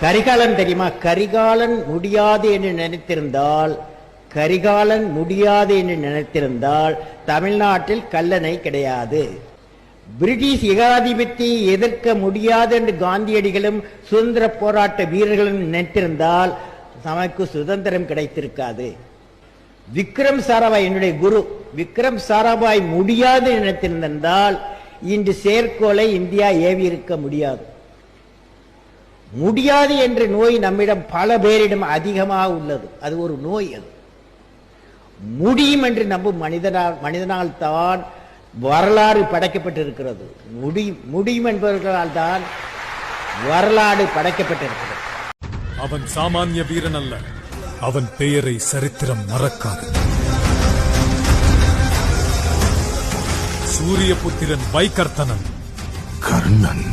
கரிகாலன் தெரியுமா? கரிகாலன் முடியாது என்று நினைத்திருந்தால் தமிழ்நாட்டில் கல்லணை கிடையாது. பிரிட்டிஷ் ஏகாதிபத்தியை எதிர்க்க முடியாது என்று காந்தியடிகளும் சுதந்திர போராட்ட வீரர்களும் நினைத்திருந்தால் நமக்கு சுதந்திரம் கிடைத்திருக்காது. விக்ரம் சாராபாய், என்னுடைய குரு விக்ரம் சாராபாய் முடியாது நினைத்திருந்தால் இன்று செயற்கோளை இந்தியா ஏவி இருக்க முடியாது. முடியாது என்ற நோய் நம்மிடம் பல பேரிடம் அதிகமாக உள்ளது. அது ஒரு நோய். அது முடியும் என்று நம்பும் மனிதனால் தான் வரலாறு படைக்கப்பட்டிருக்கிறது. முடியும் என்பவர்களால் தான் வரலாறு படைக்கப்பட்டிருக்கிறது. அவன் சாமானிய வீரன் அல்ல. அவன் பெயரை சரித்திரம் மறக்காது. சூரியபுத்திரன் வைகர்த்தனன், கர்ணன்.